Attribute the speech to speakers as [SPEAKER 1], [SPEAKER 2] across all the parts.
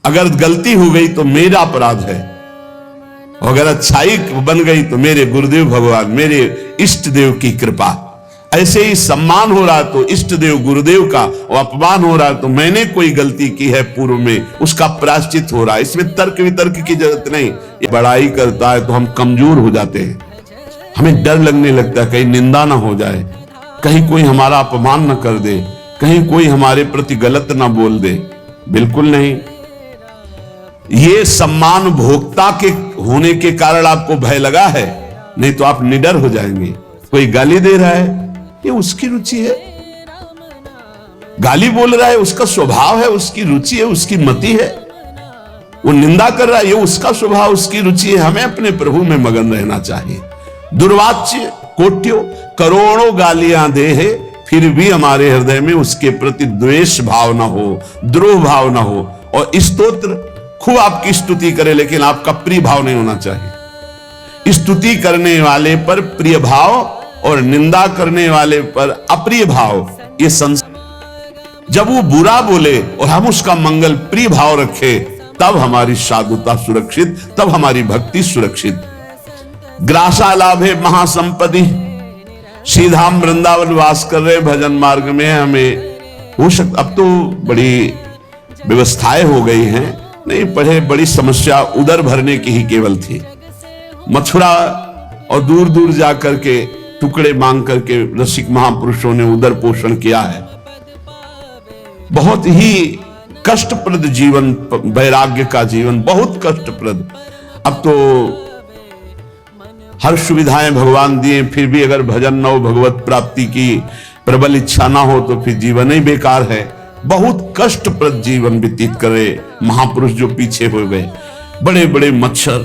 [SPEAKER 1] अगर गलती हो गई तो मेरा अपराध है, अगर अच्छाई बन गई तो मेरे गुरुदेव भगवान, मेरे इष्ट देव की कृपा। ऐसे ही सम्मान हो रहा तो इष्ट देव गुरुदेव का, और अपमान हो रहा तो मैंने कोई गलती की है पूर्व में, उसका प्रायश्चित हो रहा है। इसमें तर्क वितर्क की जरूरत नहीं। ये बड़ाई करता है तो हम कमजोर हो जाते हैं, हमें डर लगने लगता है कहीं निंदा ना हो जाए, कहीं कोई हमारा अपमान न कर दे, कहीं कोई हमारे प्रति गलत ना बोल दे। बिल्कुल नहीं। ये सम्मान भोक्ता के होने के कारण आपको भय लगा है, नहीं तो आप निडर हो जाएंगे। कोई गाली दे रहा है, ये उसकी रुचि है, गाली बोल रहा है उसका स्वभाव है, उसकी रुचि है, उसकी मति है। वो निंदा कर रहा है, ये उसका स्वभाव, उसकी रुचि है। हमें अपने प्रभु में मगन रहना चाहिए। दुर्वाच्य कोट्यो करोड़ों गालियां दे है, फिर भी हमारे हृदय में उसके प्रति द्वेष भाव ना हो, द्रोह भाव ना हो। और स्तोत्र खूब आपकी स्तुति करे, लेकिन आपका प्रिय भाव नहीं होना चाहिए। स्तुति करने वाले पर प्रिय भाव और निंदा करने वाले पर अप्रिय भाव, ये संस्कार। जब वो बुरा बोले और हम उसका मंगल प्रिय भाव रखे, तब हमारी साधुता सुरक्षित, तब हमारी भक्ति सुरक्षित। ग्रासा लाभे महासंपत्ति, सीधा हम वृंदावन वास कर रहे भजन मार्ग में। हमें हो सकता, अब तो बड़ी व्यवस्थाएं हो गई हैं, नहीं पढ़े बड़ी समस्या उदर भरने की ही केवल थी। मथुरा और दूर दूर जाकर के टुकड़े मांग करके रसिक महापुरुषों ने उदर पोषण किया है। बहुत ही कष्टप्रद जीवन, वैराग्य का जीवन बहुत कष्टप्रद। अब तो हर सुविधाएं भगवान दिए, फिर भी अगर भजन न हो, भगवत प्राप्ति की प्रबल इच्छा ना हो, तो फिर जीवन ही बेकार है। बहुत कष्टप्रद जीवन व्यतीत करे महापुरुष जो पीछे हो गए। बड़े बड़े मच्छर,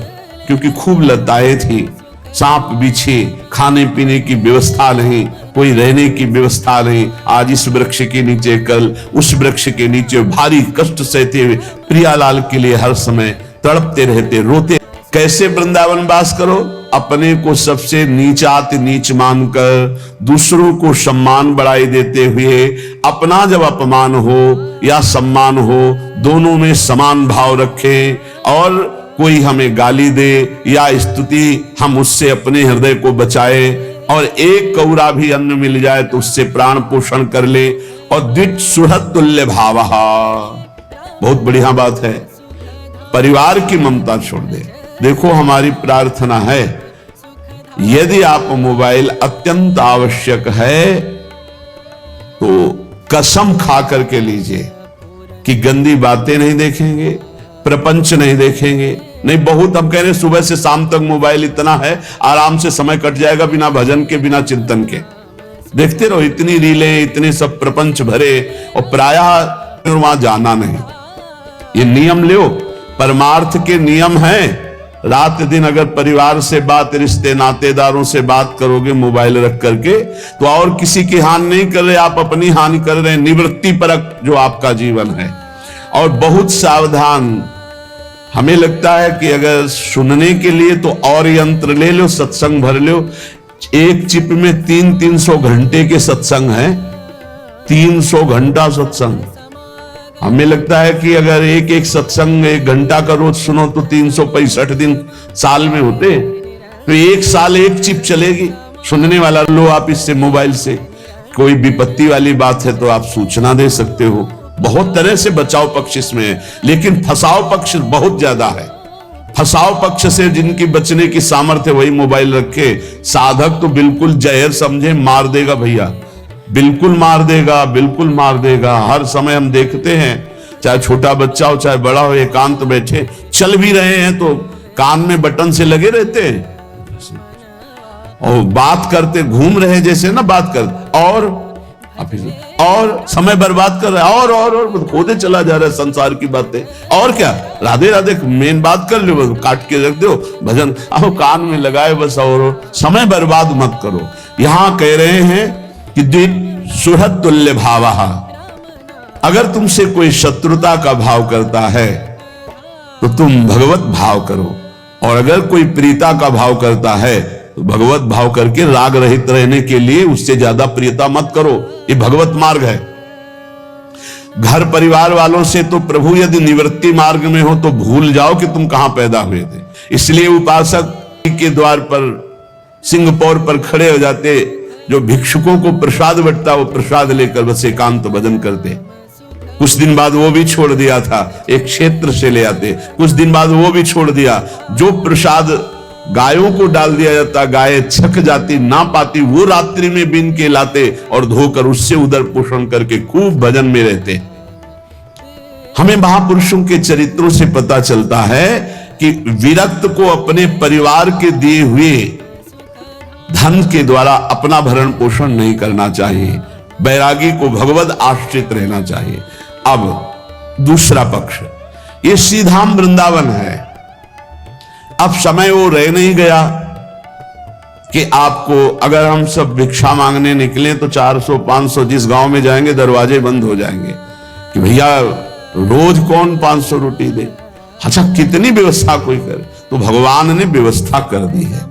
[SPEAKER 1] क्योंकि खूब लताएं थी, सांप बिच्छे, खाने पीने की व्यवस्था नहीं, कोई रहने की व्यवस्था नहीं। आज इस वृक्ष के नीचे, कल उस वृक्ष के नीचे भारी कष्ट सहते हुए प्रियालाल के लिए हर समय तड़पते रहते, रोते। कैसे वृंदावन वास करो? अपने को सबसे नीचात नीच मानकर दूसरों को सम्मान बढ़ाई देते हुए, अपना जब अपमान हो या सम्मान हो, दोनों में समान भाव रखें। और कोई हमें गाली दे या स्तुति, हम उससे अपने हृदय को बचाए। और एक कौरा भी अन्न मिल जाए तो उससे प्राण पोषण कर ले। और द्विज सुहृद तुल्य भावः, बहुत बढ़िया बात है। परिवार की ममता छोड़ दे। देखो, हमारी प्रार्थना है, यदि आप मोबाइल अत्यंत आवश्यक है तो कसम खा करके लीजिए कि गंदी बातें नहीं देखेंगे, प्रपंच नहीं देखेंगे। नहीं, बहुत हम कह रहे हैं सुबह से शाम तक मोबाइल इतना है, आराम से समय कट जाएगा बिना भजन के, बिना चिंतन के। देखते रहो, इतनी रीलें, इतने सब प्रपंच भरे, और प्रायः वहां जाना नहीं। ये नियम लो, परमार्थ के नियम हैं। रात दिन अगर परिवार से बात, रिश्ते नातेदारों से बात करोगे मोबाइल रख करके, तो और किसी की हानि नहीं कर रहे, आप अपनी हानि कर रहे हैं। निवृत्ति परक जो आपका जीवन है। और बहुत सावधान। हमें लगता है कि अगर सुनने के लिए तो और यंत्र ले लो, सत्संग भर लो। एक चिप में 300 घंटे के सत्संग है, 300 घंटा सत्संग। हमें लगता है कि अगर एक एक सत्संग 1 घंटा का रोज सुनो तो 365 दिन साल में होते, तो 1 साल 1 चिप चलेगी। सुनने वाला लो आप इससे, मोबाइल से। कोई विपत्ति वाली बात है तो आप सूचना दे सकते हो। बहुत तरह से बचाव पक्ष इसमें है, लेकिन फसाव पक्ष बहुत ज्यादा है। फसाव पक्ष से जिनकी बचने की सामर्थ्य, वही मोबाइल रखे। साधक तो बिल्कुल जहर समझे, मार देगा भैया, बिल्कुल मार देगा, बिल्कुल मार देगा। हर समय हम देखते हैं, चाहे छोटा बच्चा हो चाहे बड़ा हो, एकांत बैठे चल भी रहे हैं तो कान में बटन से लगे रहते हैं, और बात करते घूम रहे जैसे ना बात कर, और समय बर्बाद कर रहा है, और खोदे चला जा रहा है संसार की बातें। और क्या, राधे राधे मेन बात कर लो, काट के रख दो भजन, आओ कान में लगाए बस, और समय बर्बाद मत करो। यहां कह रहे हैं कि द्विज सुहृद तुल्य भावः। अगर तुमसे कोई शत्रुता का भाव करता है तो तुम भगवत भाव करो, और अगर कोई प्रीता का भाव करता है तो भगवत भाव करके राग रहित रहने के लिए उससे ज्यादा प्रियता मत करो। ये भगवत मार्ग है। घर परिवार वालों से तो प्रभु यदि निवृत्ति मार्ग में हो तो भूल जाओ कि तुम कहां पैदा हुए थे। इसलिए उपासक के द्वार पर सिंहपौर पर खड़े हो जाते, जो भिक्षुकों को प्रसाद बंटता वो प्रसाद लेकर बस एकांत भजन करते। कुछ दिन बाद वो भी छोड़ दिया था, एक क्षेत्र से ले आते। कुछ दिन बाद वो भी छोड़ दिया। जो प्रसाद गायों को डाल दिया जाता, गाय छक जाती ना पाती, वो रात्रि में बीन के लाते और धोकर उससे उदर पोषण करके खूब भजन में रहते। हमें महापुरुषों के चरित्रों से पता चलता है कि विरक्त को अपने परिवार के दिए हुए धन के द्वारा अपना भरण पोषण नहीं करना चाहिए। बैरागी को भगवद आश्रित रहना चाहिए। अब दूसरा पक्ष, ये श्रीधाम वृंदावन है। अब समय वो रह नहीं गया कि आपको, अगर हम सब भिक्षा मांगने निकले तो 400-500 जिस गांव में जाएंगे दरवाजे बंद हो जाएंगे कि भैया रोज कौन 500 रोटी दे। अच्छा, कितनी व्यवस्था कोई करे, तो भगवान ने व्यवस्था कर दी है।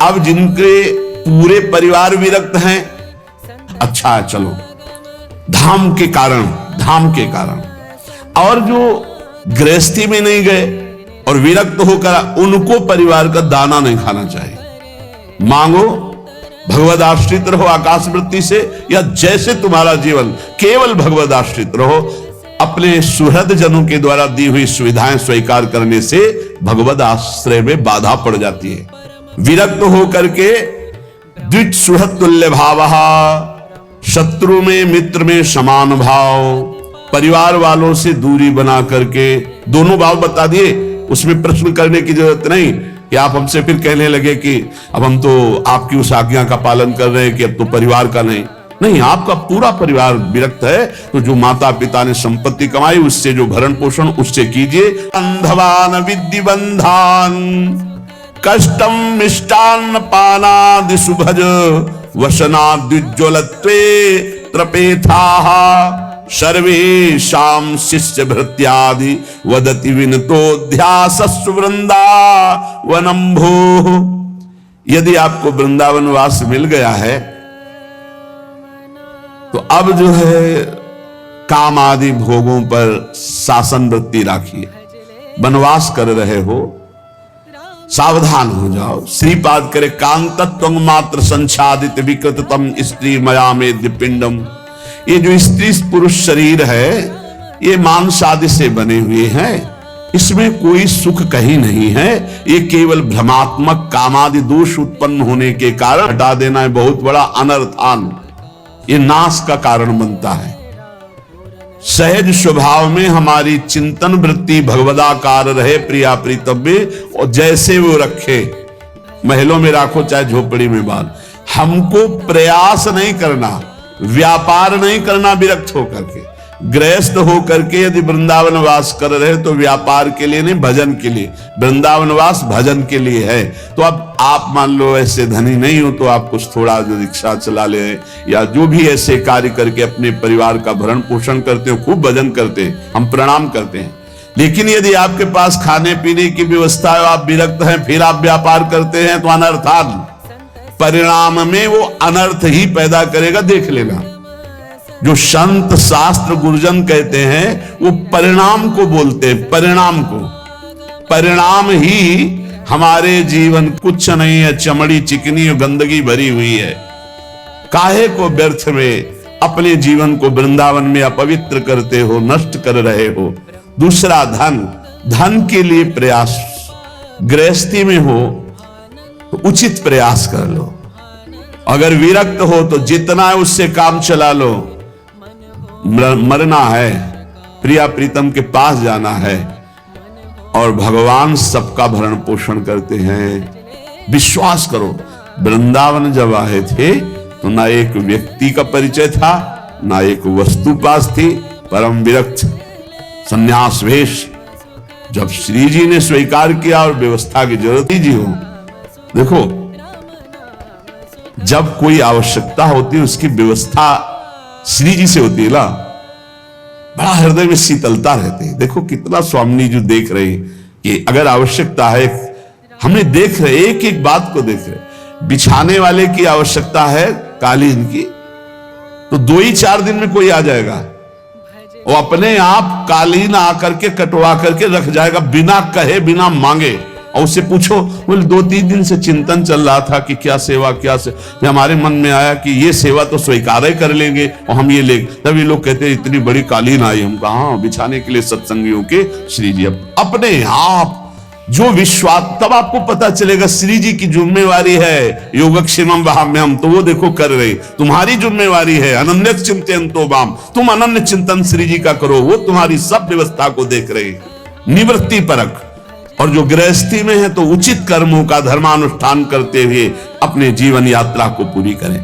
[SPEAKER 1] अब जिनके पूरे परिवार विरक्त हैं, अच्छा चलो धाम के कारण, और जो गृहस्थी में नहीं गए और विरक्त होकर, उनको परिवार का दाना नहीं खाना चाहिए। मांगो, भगवद आश्रित रहो आकाश वृत्ति से, या जैसे तुम्हारा जीवन केवल भगवद आश्रित रहो। अपने सुहृद जनों के द्वारा दी हुई सुविधाएं स्वीकार करने से भगवद आश्रय में बाधा पड़ जाती है। विरक्त होकर के द्विज सुहृद तुल्य भाव, शत्रु में मित्र में समान भाव, परिवार वालों से दूरी बना करके, दोनों भाव बता दिए। उसमें प्रश्न करने की जरूरत नहीं कि आप हमसे फिर कहने लगे कि अब हम तो आपकी उस आज्ञा का पालन कर रहे हैं कि अब तो परिवार का नहीं, आपका पूरा परिवार विरक्त है। तो जो माता पिता ने संपत्ति कमाई उससे जो भरण पोषण उससे कीजिए। अंधवान विद्धि बंधान कष्टम मिष्टान्न पानादि सुभज वसनाद्विज्वलत्वे त्रपेथाः सर्वेषां शिष्य भृत्यादि वदति विनतोऽध्यासस्व वृंदावनं भोः। यदि आपको वृंदावन वास मिल गया है तो अब जो है काम आदि भोगों पर शासन वृत्ति राखिए। वनवास कर रहे हो, सावधान हो जाओ। श्रीपाद करे कांतत्व मात्र संसादित विकृततम स्त्री मया मेद्य पिंडम। ये जो स्त्री पुरुष शरीर है ये मांस आदि से बने हुए हैं, इसमें कोई सुख कहीं नहीं है। ये केवल भ्रमात्मक कामादि दोष उत्पन्न होने के कारण हटा देना है बहुत बड़ा अनर्थान, ये नाश का कारण बनता है। सहज स्वभाव में हमारी चिंतन वृत्ति भगवदाकार रहे, प्रिया प्रीतव्य, और जैसे वो रखे, महलों में राखो चाहे झोपड़ी में बांध। हमको प्रयास नहीं करना, व्यापार नहीं करना विरक्त होकर के। गृहस्थ होकर के यदि वृंदावन वास कर रहे तो व्यापार के लिए नहीं, भजन के लिए। वृंदावन वास भजन के लिए है। तो अब आप मान लो ऐसे धनी नहीं हो तो आप कुछ थोड़ा जो रिक्शा चला ले या जो भी ऐसे कार्य करके अपने परिवार का भरण पोषण करते हो, खूब भजन करते हैं, हम प्रणाम करते हैं। लेकिन यदि आपके पास खाने पीने की व्यवस्था है, आप विरक्त हैं, फिर आप व्यापार करते हैं तो अनर्थान, परिणाम में वो अनर्थ ही पैदा करेगा। देख लेना, जो संत शास्त्र गुरुजन कहते हैं वो परिणाम को बोलते हैं, परिणाम को। परिणाम ही हमारे जीवन कुछ नहीं है, चमड़ी चिकनी और गंदगी भरी हुई है। काहे को व्यर्थ में अपने जीवन को वृंदावन में अपवित्र करते हो, नष्ट कर रहे हो। दूसरा धन के लिए प्रयास, गृहस्थी में हो तो उचित प्रयास कर लो। अगर विरक्त हो तो जितना है उससे काम चला लो। मरना है, प्रिया प्रीतम के पास जाना है, और भगवान सबका भरण पोषण करते हैं। विश्वास करो, वृंदावन जब आए थे तो ना एक व्यक्ति का परिचय था, ना एक वस्तु पास थी, परम विरक्त संन्यास वेश। जब श्री जी ने स्वीकार किया और व्यवस्था की जरूरत ही जी हो। देखो, जब कोई आवश्यकता होती है उसकी व्यवस्था श्री जी से होती है ना, बड़ा हृदय में शीतलता रहती है। देखो कितना स्वामी जी देख रहे हैं कि अगर आवश्यकता है, हमने देख रहे, एक एक बात को देख रहे। बिछाने वाले की आवश्यकता है कालीन की, तो 2 ही 4 दिन में कोई आ जाएगा। वो अपने आप कालीन आकर के कटवा करके रख जाएगा, बिना कहे बिना मांगे। और उससे पूछो, बोले 2-3 दिन से चिंतन चल रहा था कि क्या सेवा क्या से हमारे मन में आया कि ये सेवा तो स्वीकार ही कर लेंगे और हम ये ले। तब ये लोग कहते हैं इतनी बड़ी कालीन आई, हम कहा बिछाने के लिए सत्संगियों के श्री जी अपने आप जो विश्वास, तब आपको पता चलेगा श्री जी की जिम्मेवारी है योगक्षेमम वहाम्यम, तो वो देखो कर रहे। तुम्हारी जिम्मेवारी है अनन्य चिंतन बाम, तुम अनन्य चिंतन श्री जी का करो, वो तुम्हारी सब व्यवस्था को देख रहे। निवृत्ति परक, और जो गृहस्थी में है तो उचित कर्मों का धर्मानुष्ठान करते हुए अपने जीवन यात्रा को पूरी करें।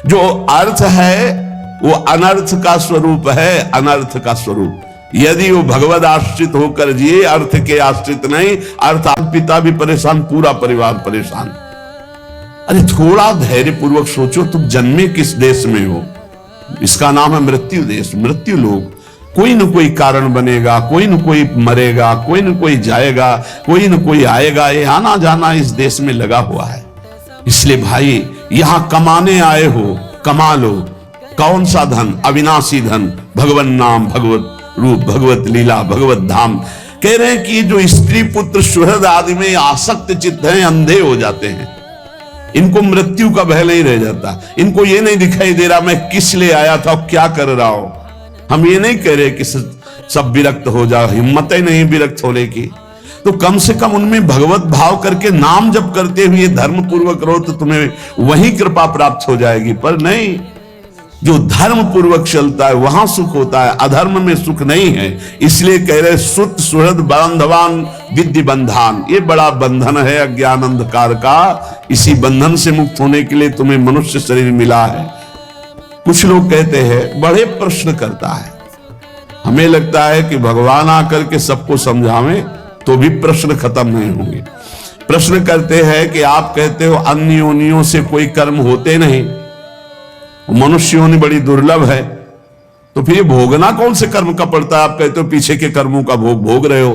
[SPEAKER 1] जो अर्थ है वो अनर्थ का स्वरूप है, अनर्थ का स्वरूप। यदि वो भगवद आश्रित होकर जिए, अर्थ के आश्रित नहीं, अर्थात पिता भी परेशान, पूरा परिवार परेशान। अरे थोड़ा धैर्य पूर्वक सोचो, तुम जन्मे किस देश में हो? इसका नाम है मृत्यु देश, मृत्यु लोक। कोई न कोई कारण बनेगा, कोई न कोई मरेगा, कोई न कोई जाएगा, कोई न कोई आएगा। ये आना जाना इस देश में लगा हुआ है। इसलिए भाई यहां कमाने आए हो, कमा लो। कौन सा धन? अविनाशी धन, भगवन नाम, भगवत रूप, भगवत लीला, भगवत धाम। कह रहे हैं कि जो स्त्री पुत्र सुहृद आदि में आसक्त चित्त हैं, अंधे हो जाते हैं। इनको मृत्यु का भय नहीं रह जाता। इनको ये नहीं दिखाई दे रहा मैं किस लिए आया था और क्या कर रहा हूं। हम ये नहीं कह रहे कि सब विरक्त हो जाओ, हिम्मत ही नहीं विरक्त होने की। तो कम से कम उनमें भगवत भाव करके नाम जप करते हुए धर्म पूर्वक रहो तो तुम्हें वही कृपा प्राप्त हो जाएगी। पर नहीं, जो धर्म पूर्वक चलता है वहां सुख होता है, अधर्म में सुख नहीं है। इसलिए कह रहे सुत सुहृद बांधवान विद्य बंधान, ये बड़ा बंधन है अज्ञान अंधकार का। इसी बंधन से मुक्त होने के लिए तुम्हें मनुष्य शरीर मिला है। कुछ लोग कहते हैं, बड़े प्रश्न करता है, हमें लगता है कि भगवान आकर के सबको समझावें तो भी प्रश्न खत्म नहीं होंगे। प्रश्न करते हैं कि आप कहते हो अन्य योनियों से कोई कर्म होते नहीं, मनुष्य योनि बड़ी दुर्लभ है, तो फिर ये भोगना कौन से कर्म का पड़ता है? आप कहते हो पीछे के कर्मों का भोग रहे हो।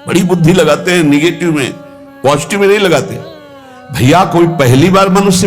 [SPEAKER 1] बड़ी बुद्धि लगाते हैं निगेटिव में, पॉजिटिव में नहीं लगाते। भैया कोई पहली बार मनुष्य